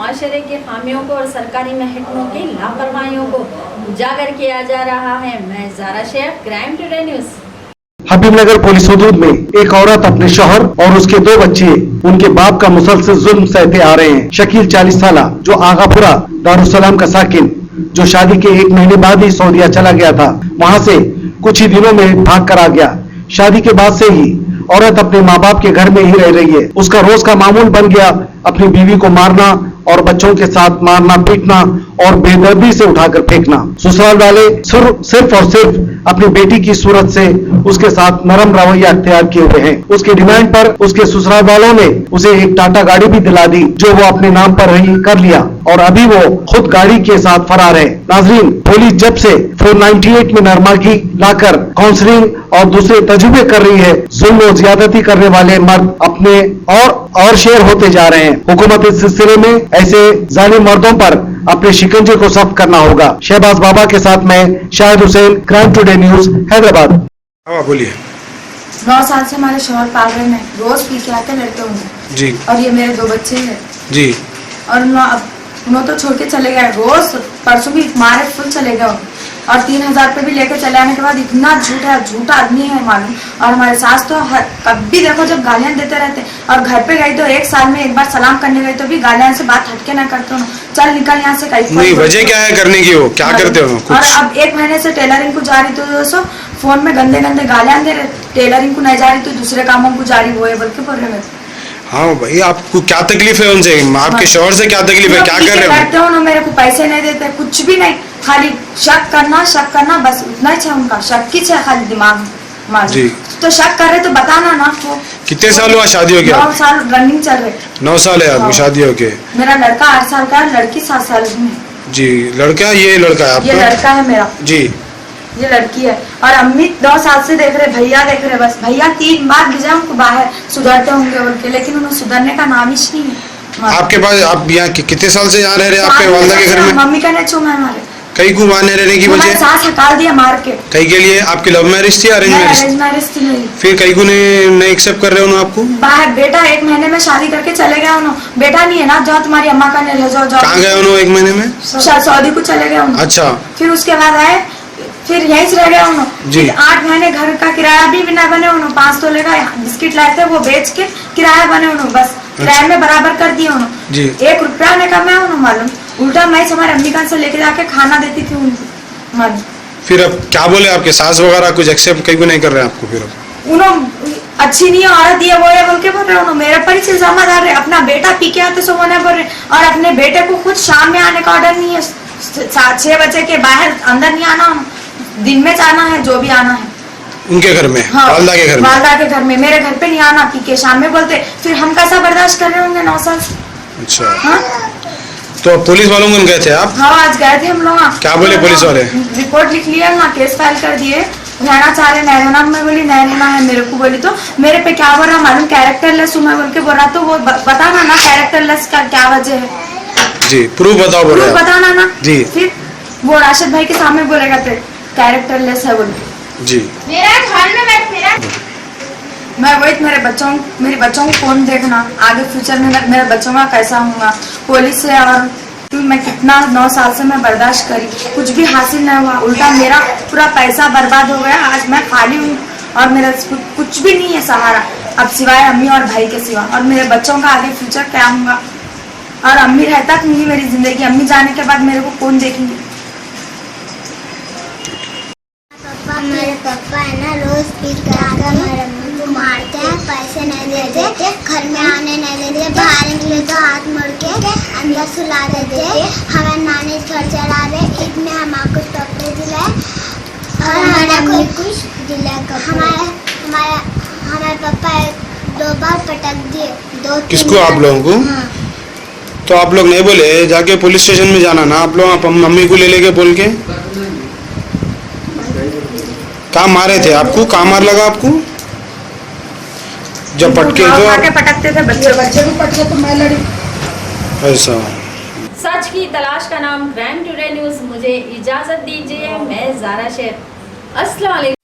माशरे के खामियों को और सरकारी महकमों की लापरवाहियों को उजागर किया जा रहा है। मैं Zara Shaikh, Crime Today News. Habibnagar police हदूद में एक औरत अपने शौहर और उसके 2 बच्चे उनके बाप का मुसलसल जुल्म सहते आ रहे हैं। शकील 40 साल जो आगापुरा दारुसलाम का साकिन, जो शादी के 1 महीने बाद ही सऊदीया चला गया था, वहां से कुछ ही दिनों में भाग कर आ गया। शादी के बाद से ही औरत अपने माँ बाप के घर में ही रह रही है। उसका रोज का मामूल बन गया अपनी बीवी को मारना और बच्चों के साथ मारना पीटना और बेदर्दी से उठाकर फेंकना। ससुराल वाले सिर्फ और सिर्फ अपनी बेटी की सूरत से उसके साथ नरम रवैया अख्तियार किए हुए हैं। उसके डिमांड पर उसके ससुराल वालों ने उसे एक टाटा गाड़ी भी दिला दी, जो वो अपने नाम पर ही कर लिया और अभी वो खुद गाड़ी के साथ फरार है। नाजरीन, पुलिस जब से 498 में नरमागी लाकर काउंसलिंग और दूसरे तजुर्बे कर रही है, जुल्म और ज्यादती करने वाले मर्द अपने और शेर होते जा रहे हैं। हुकूमत इस सिलसिले में ऐसे जालिम मर्दों पर अपने शिकंजे को सख्त करना होगा। शहबाज बाबा के साथ मैं Shahid Hussain, crime today news, Hyderabad. हाँ बोलिए। 9 साल से हमारे शौहर पागल हैं, रोज पी के आते लड़के होंगे जी। और ये मेरे 2 बच्चे हैं जी। और उन्होंने तो छोड़ के चले गए, रोज परसों भी मारे फुल चले गए और 3000 रुपये भी लेकर चले आने के बाद इतना झूठा आदमी है मालूम। और हमारे सास तो कभी देखो जब गालियां देते रहते, और घर पे गई तो 1 साल में एक बार सलाम करने गई तो भी गालियां से बात हटके ना करते हो, चल निकल यहाँ से। कहीं नहीं, वजह क्या है करने की, वो क्या करते हो? और अब 1 महीने से टेलरिंग को जा रही तो दोस्तों फोन में गंदे गालियां दे रहे, टेलरिंग को नहीं जा रही तो दूसरे कामों को जा रही, वो है बल्कि बोल रहे। हाँ भाई, आपको क्या तकलीफ है उनसे? आपके शौहर से क्या तकलीफ है? क्या कर रहे हो? मेरे को पैसे नहीं देते, कुछ भी नहीं, खाली शक करना बस उतना ही है उनका। शक की है खाली दिमाग में जी। तो शक कर रहे तो बताना ना। वो कितने साल हुआ शादी हो गया? 9 साल रनिंग चल रहे। 9 साल है आपकी शादी हो के? मेरा लड़का 8 साल का है, लड़की 7 साल की है। जी। लड़का, ये लड़का है आपका? ये लड़का है मेरा जी। ये लड़की है। और अम्मी 2 साल से देख रहे, भैया देख रहे, बस भैया 3 बार भेजा उनको बाहर, सुधरते होंगे उनके, लेकिन उन्हें सुधरने का नाम ही नहीं है। आपके पास आप यहाँ कितने साल से यहाँ रह रहे हैं? आपके वालिदा के घर में? मम्मी का नहीं छूमा हमारे। कहीं को वहाँ रहने की वजह? सास हटाल दिया मार के। कहीं के लिए आपकी लव मैरिज थी, अरेंज मैरिज थी मेरी। फिर कहीं को नहीं एक्सेप्ट कर रहे हो आपको? बाहर बेटा 1 महीने में शादी करके चले गए उन्होंने। बेटा नहीं है ना, जाओ तुम्हारी अम्मा का ले जाओ। कहाँ गए उन्होंने 1 महीने में? सऊदी को चले गए उन्होंने। अच्छा। फिर उसके बाद आए, फिर यहीं से रह गए उन्होंने। 8 महीने घर का किराया भी ना बने उन्होंने। 5 तोले का बिस्किट लाए थे, वो बेच के किराया बने उन्होंने, बस किराए में बराबर कर दिए उन्होंने। 1 रुपया ने कमाया उन्होंने मालूम। उल्टा मैं हमारे अम्मी का से लेके जाके खाना देती थी उनको मालूम। फिर अब क्या बोले आपके सास वगैरह? कुछ एक्सेप्ट कहीं भी नहीं कर रहे हैं आपको? फिर उन्होंने अच्छी नहीं है औरत, ये वो है बोल के बोल रहे उन्होंने। मेरे पर ही इल्जाम डाल रहे, अपना बेटा पी के आते सो होने बोल रहे, और अपने बेटे को खुद शाम में आने का ऑर्डर नहीं है। 6 बजे के बाहर अंदर नहीं आना, दिन में जाना है, जो भी आना है उनके घर में। हाँ, वालदा के घर में। वालदा के घर में, मेरे घर पे नहीं आना, पी के शाम में बोलते। फिर हम कैसा बर्दाश्त कर रहे होंगे 9 साल से। अच्छा। हाँ? तो पुलिस वालों को गए थे आप? हाँ, आज गए थे हम लोग। क्या बोले पुलिस वाले? रिपोर्ट लिख लिया ना, केस फाइल कर दिए। रहना चाह रहे, नहीं रहना। मैं बोली नहीं रहना है मेरे को। बोली तो मेरे पे क्या बोल रहा मालूम, कैरेक्टर लेस हूँ मैं बोल के बोल रहा। तो वो बताना ना कैरेक्टर लेस का क्या वजह है। जी, प्रूफ बताओ। प्रूफ बताना ना जी। फिर वो राशिद भाई के सामने बोलेगा कैरेक्टर लेस है बोल जी। मेरा घर में मेरा मैं वही मेरे बच्चों को कौन देखना आगे फ्यूचर में, मेरे बच्चों का कैसा होगा पुलिस से। और मैं कितना 9 साल से मैं बर्दाश्त करी, कुछ भी हासिल नहीं हुआ, उल्टा मेरा पूरा पैसा बर्बाद हो गया। आज मैं खाली हूँ और मेरा कुछ भी नहीं है सहारा अब सिवाय अम्मी और भाई के सिवा। और मेरे बच्चों का आगे फ्यूचर क्या होगा? और अम्मी रहता नहीं मेरी जिंदगी, अम्मी जाने के बाद मेरे को कौन देखेंगे? मेरे पापा है ना, रोज पी के आकर हमारे अम्मी को मारते हैं, पैसे नहीं देते, घर में आने नहीं देते, बाहर निकले तो हाथ मोड़ के अंदर सुला देते। हमारे नानी घर चला रहे, ईद में हमारे कपड़े दिलाए और हमारे कुछ दिलाए। हमारे पापा 2 बार पटक दिए, 2-3। किसको? आप लोगों को? हाँ। तो आप लोग नहीं बोले जाके पुलिस स्टेशन में जाना ना? आप लोग मम्मी को ले लेके बोल के। कहाँ मारे थे आपको? कहाँ मार लगा आपको? जब पटके तो पटकते थे बच्चे को पटके तो मैं लड़ी। ऐसा। सच की तलाश का नाम क्राइम टुडे न्यूज़। मुझे इजाजत दीजिए, मैं ज़ारा शेख। अस्सलाम वालेकुम।